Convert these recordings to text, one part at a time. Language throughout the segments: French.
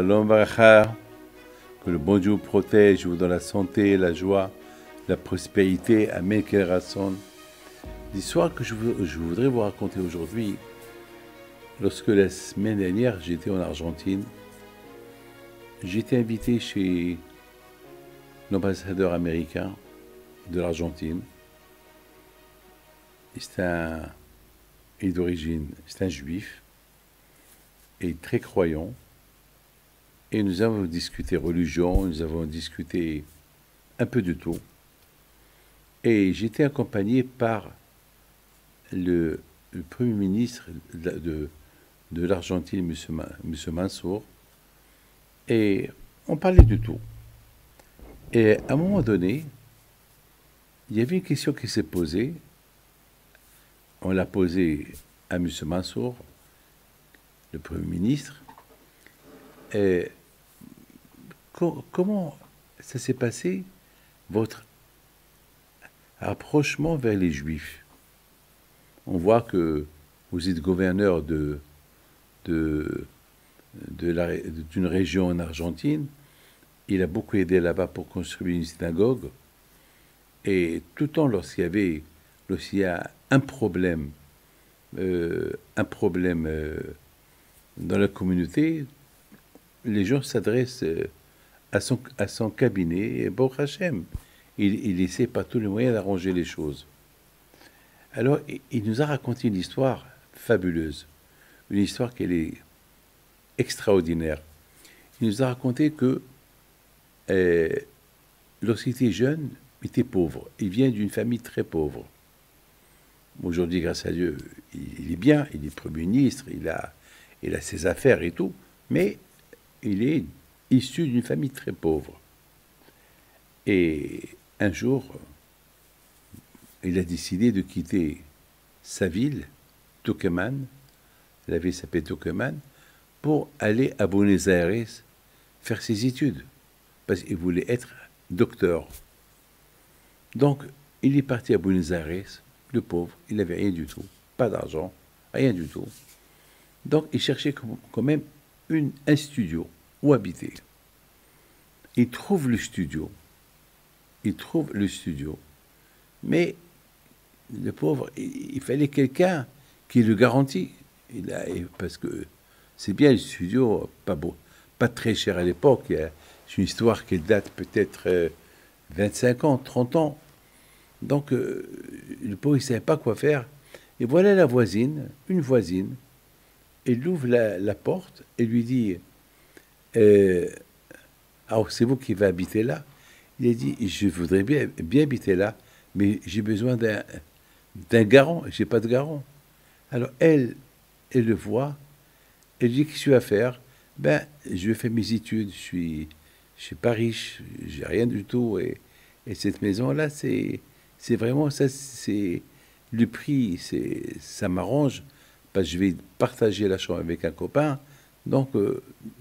Shalom Baracha, que le bon Dieu vous protège, vous donne la santé, la joie, la prospérité. Amen, quel rasson. L'histoire que je voudrais vous raconter aujourd'hui, lorsque la semaine dernière j'étais en Argentine, j'ai été invité chez l'ambassadeur américain de l'Argentine. Il est d'origine, c'est un juif, et très croyant. Et nous avons discuté religion, nous avons discuté un peu de tout. Et j'étais accompagné par le Premier ministre de l'Argentine, M. Mansour, et on parlait de tout. Et à un moment donné, il y avait une question qui s'est posée. On l'a posée à M. Mansour, le Premier ministre. Et comment ça s'est passé, votre rapprochement vers les Juifs? On voit que vous êtes gouverneur d'une région en Argentine. Il a beaucoup aidé là-bas pour construire une synagogue. Et tout le temps, lorsqu'il y a un problème dans la communauté, les gens s'adressent à son cabinet, et Baruch Hashem, il essaie par tous les moyens d'arranger les choses. Alors, il nous a raconté une histoire fabuleuse, une histoire qui est extraordinaire. Il nous a raconté que lorsqu'il était jeune, il était pauvre. Il vient d'une famille très pauvre. Aujourd'hui, grâce à Dieu, il est bien, il est Premier ministre, il a ses affaires et tout, mais il est issu d'une famille très pauvre. Et un jour, il a décidé de quitter sa ville, Tucumán, la ville s'appelait Tucumán, pour aller à Buenos Aires faire ses études, parce qu'il voulait être docteur. Donc, il est parti à Buenos Aires, le pauvre, il n'avait rien du tout, pas d'argent, rien du tout. Donc, il cherchait quand même un studio où habiter. Il trouve le studio, mais le pauvre, il fallait quelqu'un qui le garantit. Parce que c'est bien le studio, pas très cher à l'époque. C'est une histoire qui date peut-être 25 ans, 30 ans. Donc, le pauvre, il ne savait pas quoi faire. Et voilà une voisine, elle ouvre la porte et lui dit alors, c'est vous qui va habiter là? Il a dit, je voudrais bien habiter là, mais j'ai besoin d'un garant, j'ai pas de garant. Alors, elle le voit, elle dit, qu'est-ce que tu vas faire? Ben, je vais faire mes études, je suis pas riche, j'ai rien du tout, et cette maison-là, c'est vraiment, ça, c'est le prix, ça m'arrange, parce que je vais partager la chambre avec un copain, donc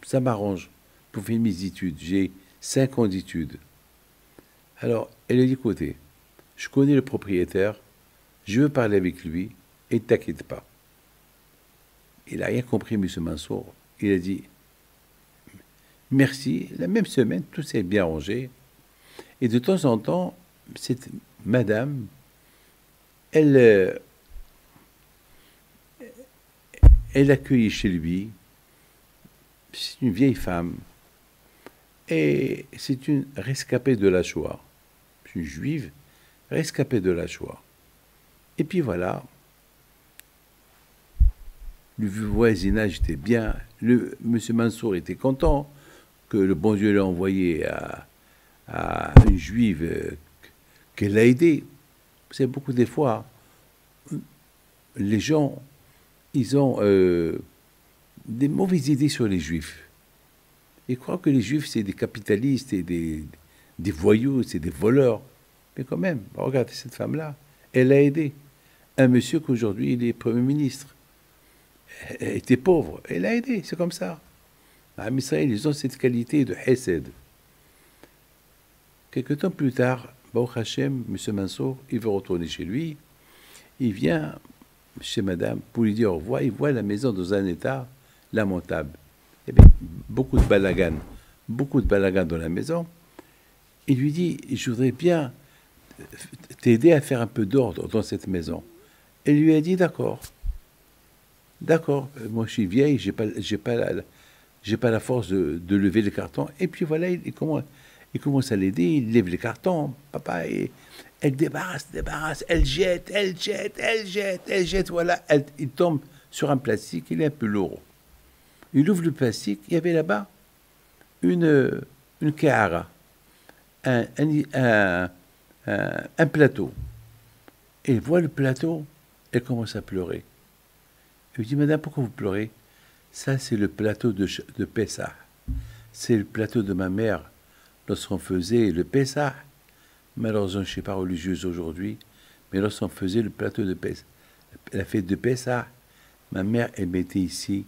ça m'arrange pour faire mes études. J'ai 5 ans d'études. Alors, elle a dit, écoutez, je connais le propriétaire, je veux parler avec lui, et ne t'inquiète pas. Il n'a rien compris, M. Mansour. Il a dit, merci. La même semaine, tout s'est bien rangé. Et de temps en temps, cette madame, elle accueille chez lui. C'est une vieille femme. Et c'est une rescapée de la Shoah. C'est une juive rescapée de la Shoah. Et puis voilà, le voisinage était bien. M. Mansour était content que le bon Dieu l'a envoyé à une juive qu'elle a aidée. C'est beaucoup des fois, les gens, ils ont des mauvaises idées sur les juifs. Ils croient que les juifs, c'est des capitalistes et des voyous, c'est des voleurs. Mais quand même, regardez cette femme-là, elle a aidé un monsieur qu'aujourd'hui, il est Premier ministre. Elle était pauvre, elle a aidé, c'est comme ça. À Israël, ils ont cette qualité de Hesed. Quelque temps plus tard, Baruch Hashem, M. Mansour, il veut retourner chez lui. Il vient chez madame pour lui dire au revoir. Il voit la maison dans un état lamentable. Il y avait beaucoup de balagan dans la maison. Il lui dit, je voudrais bien t'aider à faire un peu d'ordre dans cette maison. Elle lui a dit, d'accord, d'accord, moi je suis vieille, j'ai pas la force de lever les cartons. Et puis voilà, il commence à l'aider, il lève les cartons, papa, et elle débarrasse, elle jette, elle jette, voilà, il tombe sur un plastique, il est un peu lourd. Il ouvre le plastique, il y avait là-bas une kahara, un, un, un plateau. Et elle voit le plateau, elle commence à pleurer. Elle lui dit, madame, pourquoi vous pleurez? Ça, c'est le plateau de Pessah. C'est le plateau de ma mère lorsqu'on faisait le Pessah. Malheureusement, je ne suis pas religieuse aujourd'hui, mais lorsqu'on faisait le plateau de Pessah, la fête de Pessah, ma mère, elle mettait ici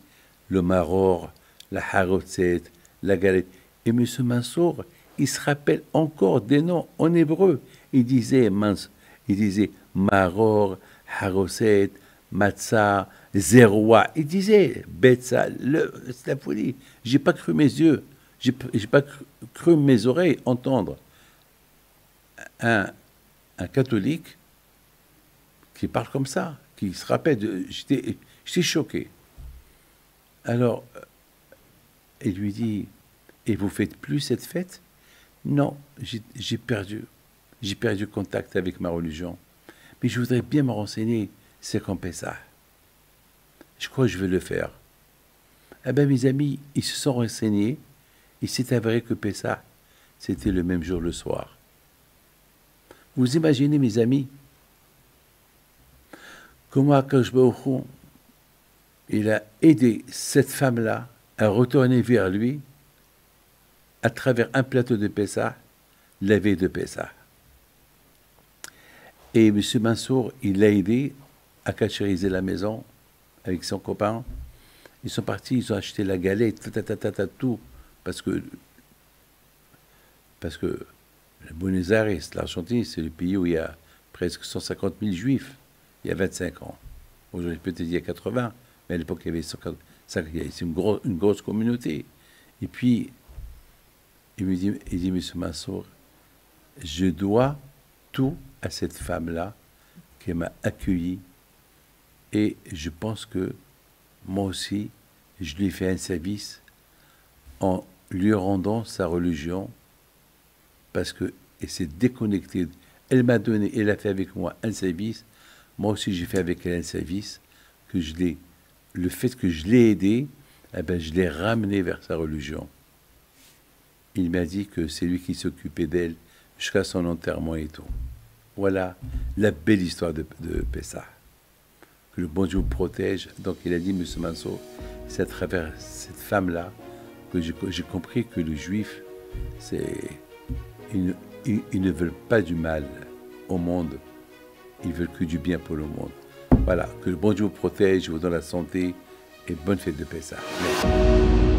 le maror, la harotzet, la galette. Et M. Mansour, il se rappelle encore des noms en hébreu. Il disait maror, harotzet, matzah, zéroa. Il disait betza, c'est la folie. J'ai pas cru mes yeux, j'ai pas cru mes oreilles entendre un catholique qui parle comme ça, qui se rappelle. J'étais choqué. Alors, il lui dit, et vous faites plus cette fête? Non, j'ai perdu contact avec ma religion. Mais je voudrais bien me renseigner, c'est qu'on fait ça. Je crois que je vais le faire. Eh bien, mes amis, ils se sont renseignés. Il s'est avéré que Pessah, c'était le même jour le soir. Vous imaginez, mes amis, comment Akadosh Baruch Hu, il a aidé cette femme-là à retourner vers lui à travers un plateau de Pessah, la veille de Pessah. Et M. Mansour, il l'a aidé à cachériser la maison avec son copain. Ils sont partis, ils ont acheté la galette, tout, parce que le Buenos Aires, l'Argentine, c'est le pays où il y a presque 150 000 juifs, il y a 25 ans. Aujourd'hui, peut-être il y a 80, mais à l'époque, il y avait 150, c'est une grosse communauté. Et puis, il dit, M. Mansour, je dois tout à cette femme-là qui m'a accueilli, et je pense que moi aussi, je lui ai fait un service en lui rendant sa religion, parce qu'elle s'est déconnectée. Elle m'a donné, elle a fait avec moi un service, moi aussi j'ai fait avec elle un service, le fait que je l'ai aidé, eh ben, je l'ai ramené vers sa religion. Il m'a dit que c'est lui qui s'occupait d'elle jusqu'à son enterrement et tout. Voilà la belle histoire de Pessah. Que le bon Dieu vous protège. Donc il a dit, M. Mansour, c'est à travers cette femme-là que j'ai compris que les Juifs, ils ne veulent pas du mal au monde, ils veulent que du bien pour le monde. Voilà, que le bon Dieu vous protège, vous donne la santé et bonne fête de Pessah. Merci.